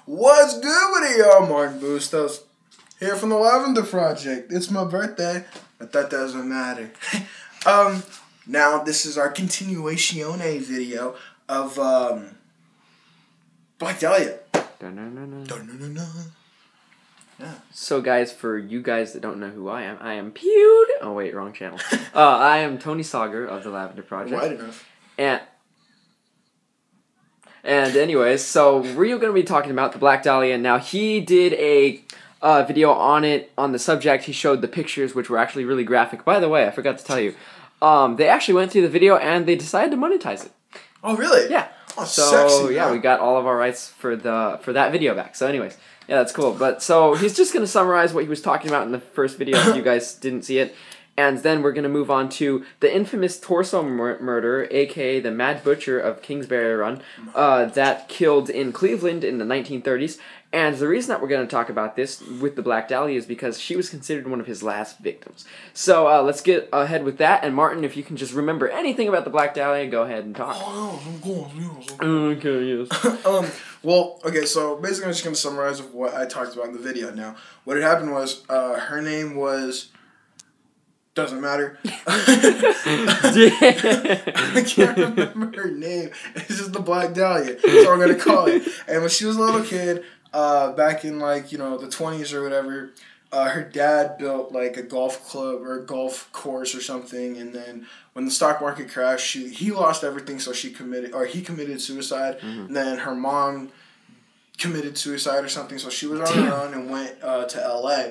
What's good with it, y'all? Martin Bustos here from the Lavender Project. It's my birthday, but that doesn't matter. Now this is our continuatione video of Black Dahlia. Yeah. So guys, for you guys that don't know who I am Pewd. Oh wait, wrong channel. I am Tony Sauger of the Lavender Project. Wide enough. And anyways, so we're going to be talking about the Black Dahlia. Now, he did a video on it, on the subject. He showed the pictures, which were actually really graphic. By the way, I forgot to tell you, they actually went through the video and they decided to monetize it. Oh, really? Yeah. Oh, so sexy, yeah, we got all of our rights for that video back. So anyways, yeah, that's cool. But so he's just going to summarize what he was talking about in the first video if you guys didn't see it. And then we're going to move on to the infamous torso murder, a.k.a. the Mad Butcher of Kingsbury Run, that killed in Cleveland in the 1930s. And the reason that we're going to talk about this with the Black Dahlia is because she was considered one of his last victims. So let's get ahead with that. And Martin, if you can just remember anything about the Black Dahlia, go ahead and talk. Oh, I'm going. Okay, yes. Well, okay, so basically I'm just going to summarize what I talked about in the video. Now, what had happened was, her name was... Doesn't matter. I can't remember her name. It's just the Black Dahlia. That's all I'm gonna call it. And when she was a little kid, back in the 20s or whatever, her dad built like a golf club or a golf course or something. And then when the stock market crashed, he lost everything, so he committed suicide. Mm-hmm. And then her mom committed suicide or something, so she was on her own and went to LA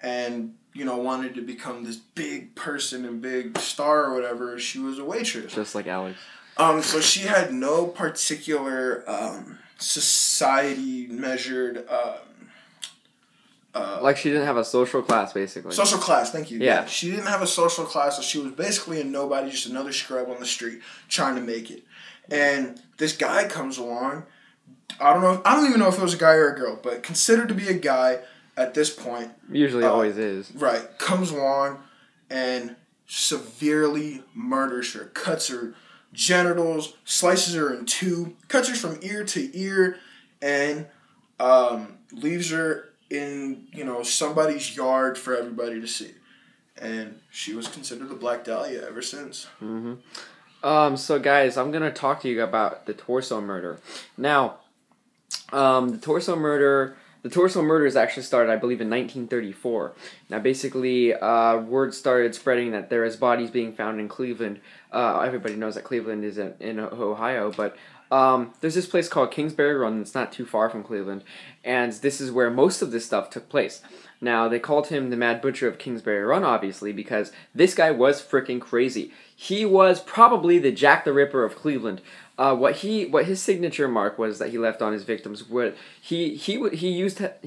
and wanted to become this big person and big star or whatever. She was a waitress. Just like Alex. So she had no particular society measured like she didn't have a social class, basically. Social class, thank you. Yeah. She didn't have a social class, so she was basically a nobody, just another scrub on the street trying to make it. And this guy comes along. I don't even know if it was a guy or a girl, but considered to be a guy at this point. Usually always is. Right. Comes along and severely murders her. Cuts her genitals, slices her in two, cuts her from ear to ear, and leaves her in, somebody's yard for everybody to see. And she was considered the Black Dahlia ever since. Mm-hmm. So guys, I'm going to talk to you about the torso murder. Now, the torso murders actually started, I believe, in 1934. Now, basically, word started spreading that there is bodies being found in Cleveland. Everybody knows that Cleveland is in Ohio, but there's this place called Kingsbury Run that's not too far from Cleveland, and this is where most of this stuff took place. Now, they called him the Mad Butcher of Kingsbury Run, obviously, because this guy was freaking crazy. He was probably the Jack the Ripper of Cleveland. What his signature mark was that he left on his victims. He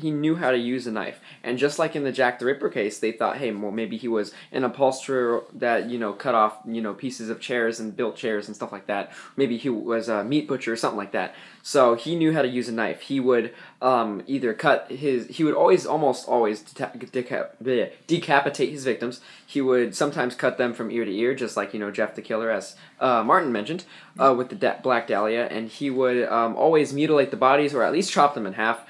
knew how to use a knife, and just like in the Jack the Ripper case, they thought, hey, well, maybe he was an upholsterer that cut off pieces of chairs and built chairs and stuff like that. Maybe he was a meat butcher or something like that. So he knew how to use a knife. He would he would almost always decapitate his victims. He would sometimes cut them from ear to ear, just like Jeff the Killer, as Martin mentioned, with the Black Dahlia, and he would always mutilate the bodies, or at least chop them in half.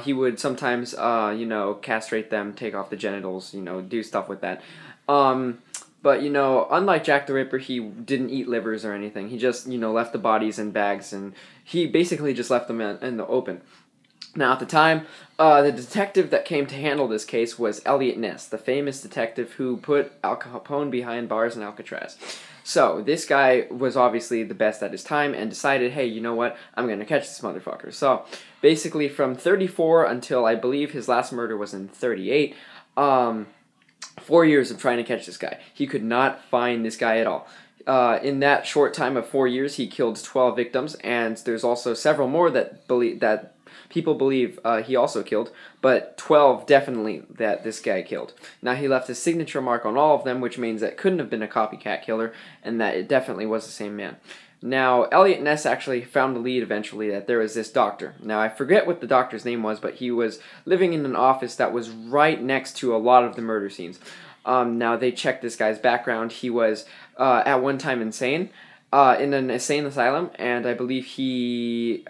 He would sometimes, castrate them, take off the genitals, do stuff with that. But, unlike Jack the Ripper, he didn't eat livers or anything. He just, left the bodies in bags, and he basically just left them in the open. Now, at the time, the detective that came to handle this case was Elliot Ness, the famous detective who put Al Capone behind bars in Alcatraz. So, this guy was obviously the best at his time and decided, hey, you know what, I'm going to catch this motherfucker. So, basically, from 34 until I believe his last murder was in 38, 4 years of trying to catch this guy. He could not find this guy at all. In that short time of 4 years, he killed 12 victims, and there's also several more that people believe he also killed, but 12 definitely that this guy killed. Now, he left his signature mark on all of them, which means that it couldn't have been a copycat killer, and that it definitely was the same man. Now, Elliot Ness actually found the lead eventually that there was this doctor. Now, I forget what the doctor's name was, but he was living in an office that was right next to a lot of the murder scenes. Now, they checked this guy's background. He was, at one time, insane, in an insane asylum, and I believe he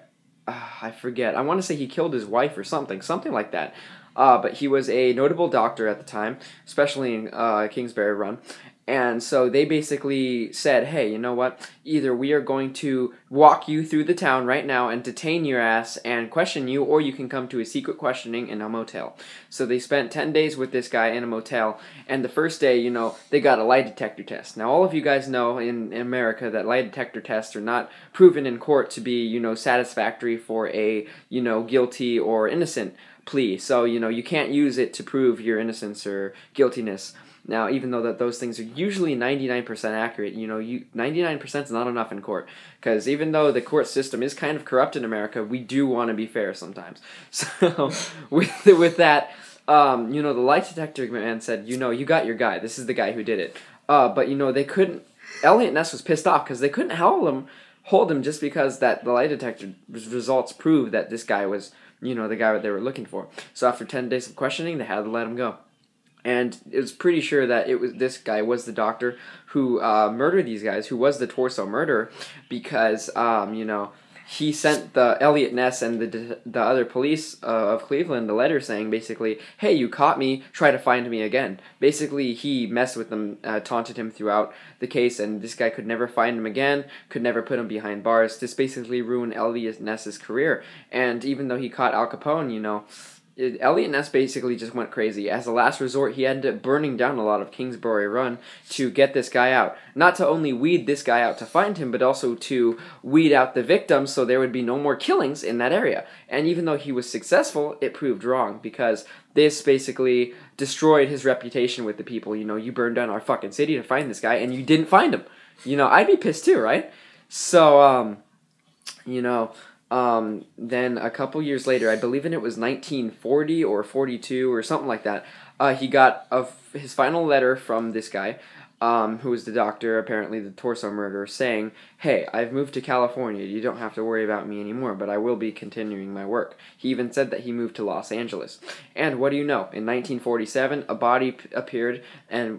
I forget. I want to say he killed his wife or something like that. But he was a notable doctor at the time, especially in Kingsbury run. And so they basically said, hey, you know what? Either we are going to walk you through the town right now and detain your ass and question you, or you can come to a secret questioning in a motel. So they spent 10 days with this guy in a motel, and the first day, you know, they got a lie detector test. Now, all of you guys know in America that lie detector tests are not proven in court to be, you know, satisfactory for a, you know, guilty or innocent plea. So, you know, you can't use it to prove your innocence or guiltiness. Now, even though that those things are usually 99% accurate, you know, 99% is not enough in court. Because even though the court system is kind of corrupt in America, we do want to be fair sometimes. So, with that, you know, the lie detector man said, you know, you got your guy. This is the guy who did it. But, you know, they couldn't... Elliot Ness was pissed off because they couldn't hold him just because that the lie detector results proved that this guy was, you know, the guy that they were looking for. So after 10 days of questioning, they had to let him go. And it was pretty sure that this guy was the doctor who murdered these guys, who was the torso murderer, because you know, he sent the Elliot Ness and the other police of Cleveland a letter saying basically, hey, you caught me, try to find me again. Basically, he messed with them, taunted him throughout the case, and this guy could never find him again, could never put him behind bars. This basically ruined Elliot Ness's career. And even though he caught Al Capone, you know, Elliot Ness basically just went crazy. As a last resort, he ended up burning down a lot of Kingsbury Run to get this guy out. Not to only weed this guy out to find him, but also to weed out the victims so there would be no more killings in that area. And even though he was successful, it proved wrong because this basically destroyed his reputation with the people. You know, you burned down our fucking city to find this guy and you didn't find him. You know, I'd be pissed too, right? So, you know... then a couple years later, I believe it was 1940 or 42 or something like that, he got his final letter from this guy, who was the doctor, apparently the torso murderer, saying, hey, I've moved to California, you don't have to worry about me anymore, but I will be continuing my work. He even said that he moved to Los Angeles. And what do you know? In 1947, a body appeared,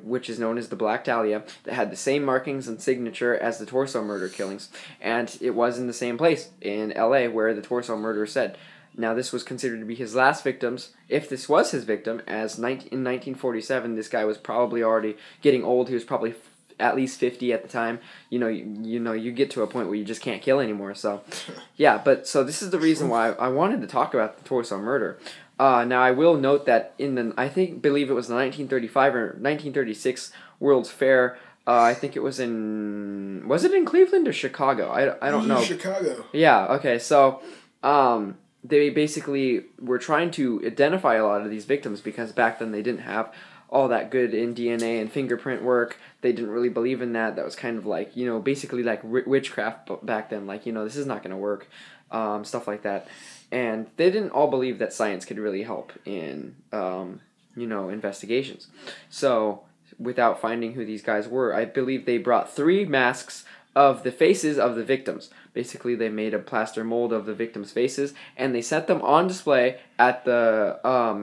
which is known as the Black Dahlia, that had the same markings and signature as the torso murder killings. And it was in the same place, in LA, where the torso murderer said. Now, this was considered to be his last victims, if this was his victim, as in 1947, this guy was probably already getting old. He was probably at least 50 at the time. You know, you get to a point where you just can't kill anymore. So, yeah, so this is the reason why I wanted to talk about the torso murder. Now, I will note that believe it was the 1935 or 1936 World's Fair. I think it was it in Cleveland or Chicago? I don't know. Chicago. Yeah. Okay. So, they basically were trying to identify a lot of these victims because back then they didn't have all that good in DNA and fingerprint work. They didn't really believe in that. That was kind of like, you know, basically like witchcraft back then. Like, you know, this is not going to work, stuff like that. And they didn't all believe that science could really help in, you know, investigations. So without finding who these guys were, I believe they brought 3 masks of the faces of the victims. Basically, they made a plaster mold of the victims' faces, and they set them on display at the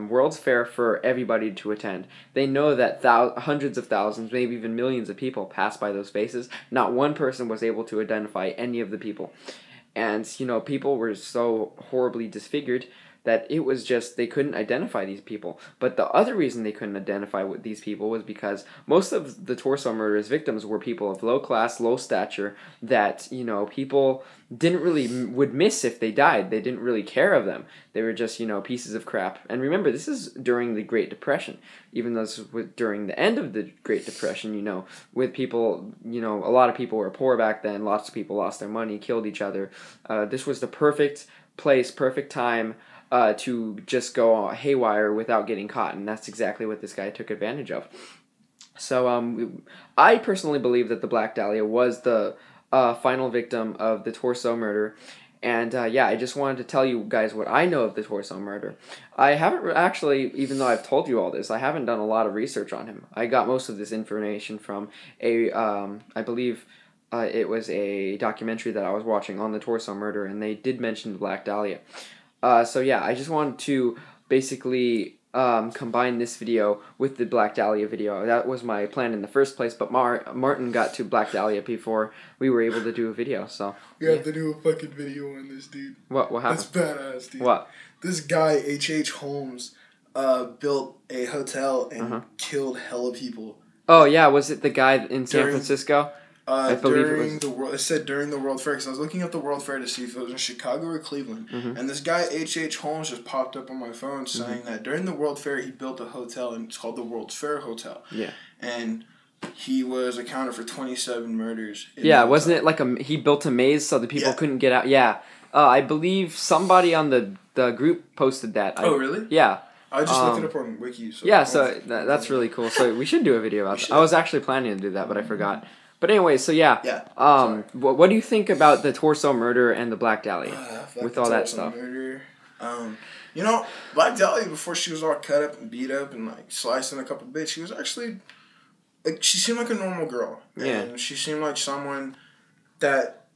World's Fair for everybody to attend. They know that hundreds of thousands, maybe even millions of people pass by those faces. Not one person was able to identify any of the people. And, you know, people were so horribly disfigured that it was just, they couldn't identify these people. But the other reason they couldn't identify these people was because most of the torso murderers' victims were people of low class, low stature, that, you know, people didn't really, would miss if they died. They didn't really care of them. They were just, you know, pieces of crap. And remember, this is during the Great Depression. Even though this was during the end of the Great Depression, you know, with people, you know, a lot of people were poor back then. Lots of people lost their money, killed each other. This was the perfect place, perfect time to just go haywire without getting caught, and that's exactly what this guy took advantage of. So I personally believe that the Black Dahlia was the final victim of the torso murder, and yeah, I just wanted to tell you guys what I know of the torso murder. I haven't actually, even though I've told you all this, I haven't done a lot of research on him. I got most of this information from I believe it was a documentary that I was watching on the torso murder, and they did mention the Black Dahlia. So yeah, I just wanted to basically combine this video with the Black Dahlia video. That was my plan in the first place, but Martin got to Black Dahlia before we were able to do a video, so... We have to do a fucking video on this, dude. What happened? That's badass, dude. What? This guy, H.H. Holmes, built a hotel and killed hella people. Oh, yeah, was it the guy in San Francisco? I believe it said during the World Fair, because I was looking up the World Fair to see if it was in Chicago or Cleveland, and this guy H.H. Holmes just popped up on my phone saying that during the World Fair he built a hotel, and it's called the World's Fair Hotel. Yeah. And he was accounted for 27 murders. Yeah, wasn't it like he built a maze so the people couldn't get out? Yeah. I believe somebody on the group posted that. Oh, really? Yeah. I just looked it up on Wiki. So yeah, so that's really cool. So we should do a video about that. I was actually planning to do that, but I forgot. But anyway, so yeah. Yeah. What do you think about the torso murder and the Black Dahlia with all that stuff? Murder. You know, Black Dahlia, before she was all cut up and beat up and like sliced in a couple bits, she was actually like, she seemed like a normal girl. Yeah. And she seemed like someone that,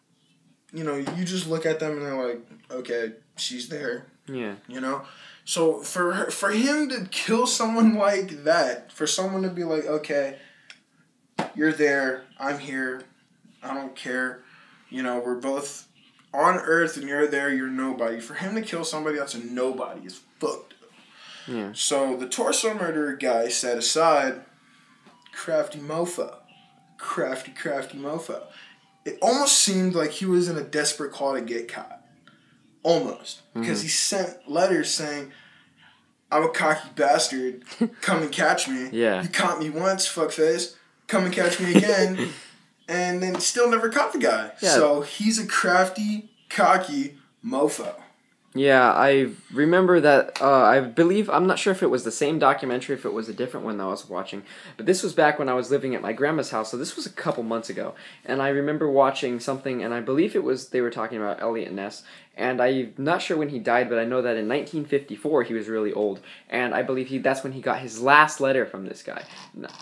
you know, you just look at them and they're like, okay, she's there. Yeah. You know. So for him to kill someone like that, for someone to be like, okay, you're there, I'm here, I don't care, you know, we're both on Earth and you're there, you're nobody. For him to kill somebody that's a nobody is fucked up. Yeah. So the torso murderer guy set aside, crafty mofo. Crafty mofo. It almost seemed like he was in a desperate call to get caught. Almost. Because he sent letters saying, I'm a cocky bastard, come and catch me. Yeah. You caught me once, fuckface. Come and catch me again. And then still never caught the guy. Yeah. So he's a crafty, cocky mofo. Yeah, I remember that, I believe, I'm not sure if it was the same documentary, if it was a different one that I was watching, but this was back when I was living at my grandma's house, so this was a couple months ago, and I remember watching something, and I believe it was, they were talking about Elliot Ness, and I'm not sure when he died, but I know that in 1954 he was really old, and I believe that's when he got his last letter from this guy,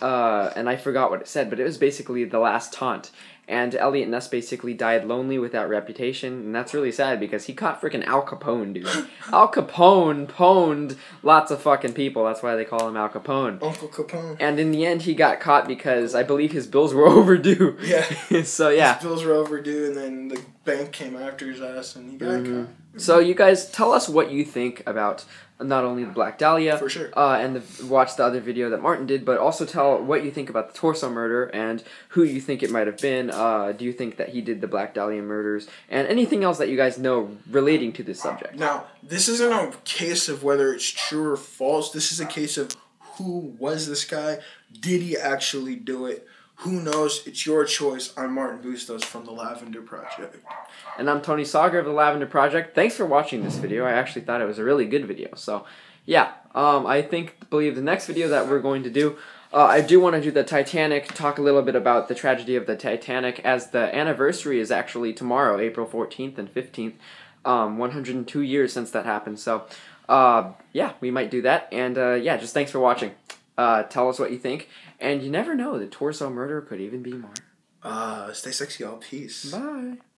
and I forgot what it said, but it was basically the last taunt. And Elliot Ness basically died lonely without reputation, and that's really sad because he caught freaking Al Capone, dude. Al Capone pwned lots of fucking people. That's why they call him Al Capone. Uncle Capone. And in the end, he got caught because I believe his bills were overdue. Yeah. So yeah. His bills were overdue, and then the bank came after his ass, and he got caught. So you guys, tell us what you think about not only the Black Dahlia, for sure, and watch the other video that Martin did, but also tell what you think about the torso murder and who you think it might have been. Do you think that he did the Black Dahlia murders, and anything else that you guys know relating to this subject? Now, this isn't a case of whether it's true or false. This is a case of who was this guy? Did he actually do it? Who knows? It's your choice. I'm Martin Bustos from the Lavender Project. And I'm Tony Sauger of the Lavender Project. Thanks for watching this video. I actually thought it was a really good video. So, yeah, I believe the next video that we're going to do, I do want to do the Titanic, talk a little bit about the tragedy of the Titanic, as the anniversary is actually tomorrow, April 14th and 15th, 102 years since that happened. So, yeah, we might do that. And, yeah, just thanks for watching. Tell us what you think. And you never know, the torso murder could even be more. Stay sexy, y'all. Peace. Bye.